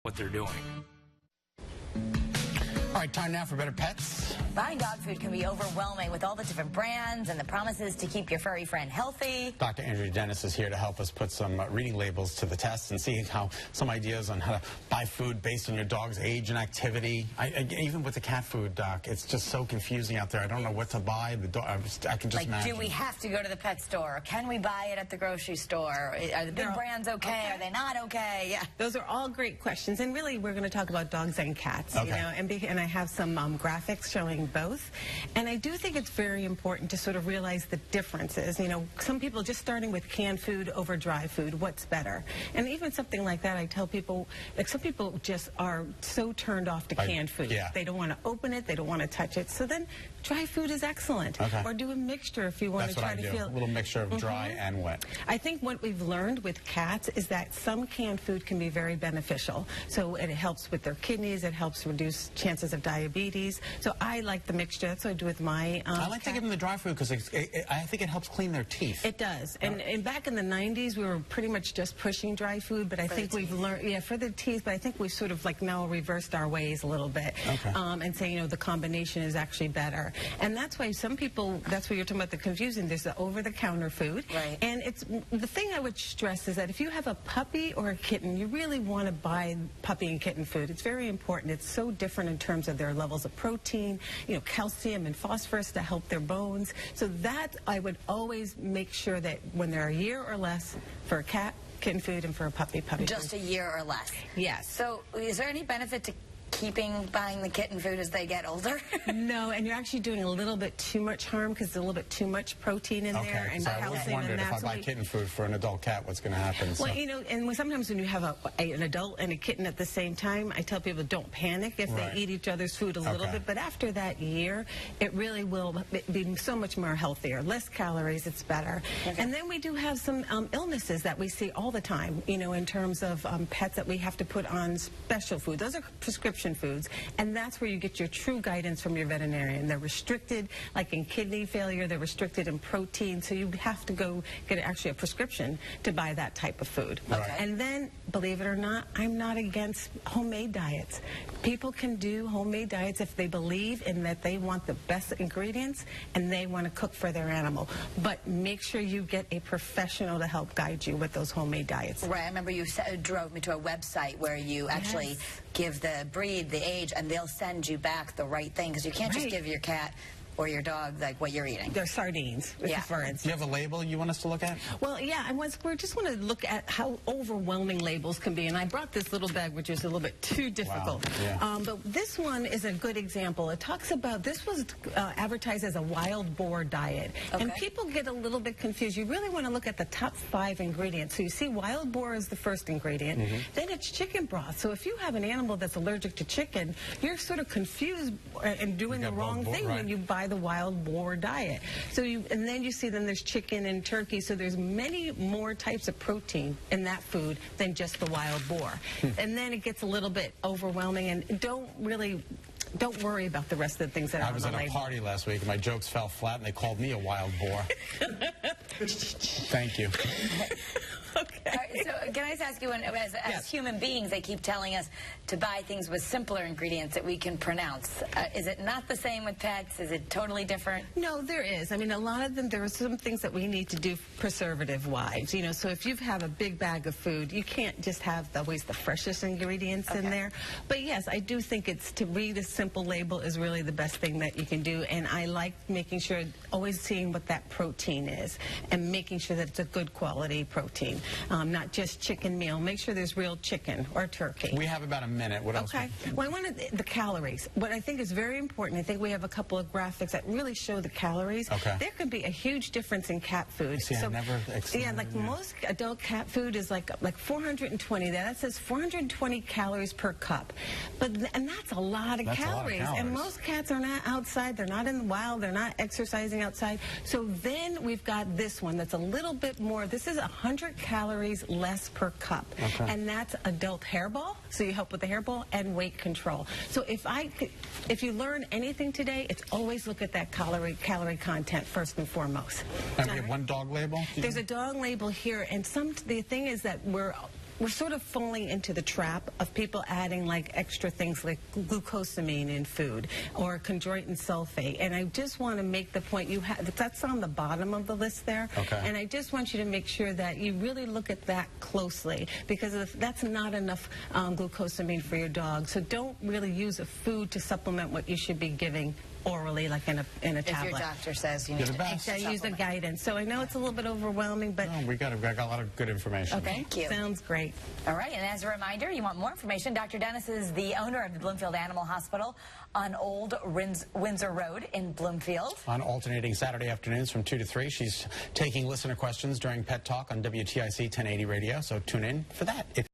what they're doing. All right, time now for Better Pets. Buying dog food can be overwhelming with all the different brands and the promises to keep your furry friend healthy. Dr. Andrea Dennis is here to help us put some reading labels to the test and see how some ideas on how to buy food based on your dog's age and activity. Even with the cat food, Doc, it's just so confusing out there. I don't know what to buy. The dog, I can just imagine. Do we have to go to the pet store? Or can we buy it at the grocery store? Are the big brands okay? Are they not okay? Yeah. Those are all great questions, and really we're going to talk about dogs and cats. Okay. You know, and I have some graphics showing both. And I do think it's very important to sort of realize the differences. You know, some people just starting with canned food over dry food, what's better? And even something like that, I tell people, like some people just are so turned off to canned food. Yeah. They don't want to open it, they don't want to touch it. So then dry food is excellent. Okay. Or do a mixture if you want That's to try what I to do. feel A little mixture of dry and wet. I think what we've learned with cats is that some canned food can be very beneficial. So it helps with their kidneys, it helps reduce chances of diabetes. So I like the mixture. That's what I do with my I like to give them the dry food because I think it helps clean their teeth. It does. And back in the 90s, we were pretty much just pushing dry food, but I think we've learned, yeah, for the teeth, but I think we've sort of like now reversed our ways a little bit. Okay. And say, you know, the combination is actually better. And that's why some people, that's what you're talking about, the confusion. There's the over-the-counter food. Right. And it's, the thing I would stress is that if you have a puppy or a kitten, you really want to buy puppy and kitten food. It's very important. It's so different in terms of their levels of protein, you know, calcium and phosphorus to help their bones. So that I would always make sure that when they're a year or less for a cat, kitten food, and for a puppy food. Just a year or less. Yes. So is there any benefit to buying the kitten food as they get older? No, and you're actually doing a little bit too much harm because there's a little bit too much protein in there and so I was calcium, wondering and if that's I buy kitten food for an adult cat, what's going to happen? Well, you know, and sometimes when you have an adult and a kitten at the same time, I tell people don't panic if they eat each other's food a little bit, but after that year, it really will be so much more healthier. Less calories, it's better. Okay. And then we do have some illnesses that we see all the time, you know, in terms of pets that we have to put on special food. Those are prescription foods. And that's where you get your true guidance from your veterinarian. They're restricted, like in kidney failure, they're restricted in protein, so you have to go get actually a prescription to buy that type of food. Okay. And then, believe it or not, I'm not against homemade diets. People can do homemade diets if they believe in that they want the best ingredients and they want to cook for their animal. But make sure you get a professional to help guide you with those homemade diets. Right, I remember you drove me to a website where you actually give the breed, the age, and they'll send you back the right thing, because you can't just give your cat or your dog like what you're eating. They're sardines, for instance. Do you have a label you want us to look at? Well, yeah, we just want to look at how overwhelming labels can be. And I brought this little bag, which is a little bit too difficult. Wow. Yeah. But this one is a good example. It talks about, this was advertised as a wild boar diet. Okay. And people get a little bit confused. You really want to look at the top 5 ingredients. So you see wild boar is the first ingredient. Then it's chicken broth. So if you have an animal that's allergic to chicken, you're sort of confused and doing the wrong thing when you buy the wild boar diet. So and then you see there's chicken and turkey, so there's many more types of protein in that food than just the wild boar. And then it gets a little bit overwhelming, and don't worry about the rest of the things that are on the label. I was at a party last week and my jokes fell flat and they called me a wild boar. Thank you. Okay. Right, so can I just ask you, as human beings, they keep telling us to buy things with simpler ingredients that we can pronounce. Is it not the same with pets? Is it totally different? No, there is. I mean, a lot of them, there are some things that we need to do preservative-wise. You know, so if you have a big bag of food, you can't just have always the freshest ingredients in there. But yes, I do think it's to read a simple label is really the best thing that you can do. And I like making sure, always seeing what that protein is and making sure that it's a good quality protein. Not just chicken meal. Make sure there's real chicken or turkey. We have about a minute. What else? Okay. Well, I wanted the calories. What I think is very important, I think we have a couple of graphics that really show the calories. Okay. There can be a huge difference in cat food. See, I never like most adult cat food is like 420. That says 420 calories per cup. And that's a lot of calories. And most cats are not outside. They're not in the wild. They're not exercising outside. So then we've got this one that's a little bit more. This is 100 calories less per cup. Okay. And that's adult hairball, so you help with the hairball, and weight control. So if you learn anything today, it's always look at that calorie content first and foremost. And we have one dog label? There's a dog label here, and the thing is that we're sort of falling into the trap of people adding like extra things like glucosamine in food or chondroitin sulfate. And I just want to make the point that's on the bottom of the list there. Okay. And I just want you to make sure that you really look at that closely, because that's not enough glucosamine for your dog. So don't really use a food to supplement what you should be giving orally, like in a tablet. If your doctor says you need to use the guidance. So I know it's a little bit overwhelming, but no, we got a lot of good information. Okay. Thank you. Sounds great. All right, and as a reminder, you want more information, Dr. Dennis is the owner of the Bloomfield Animal Hospital on Old Windsor Road in Bloomfield. On alternating Saturday afternoons from 2 to 3, she's taking listener questions during Pet Talk on WTIC 1080 radio, so tune in for that.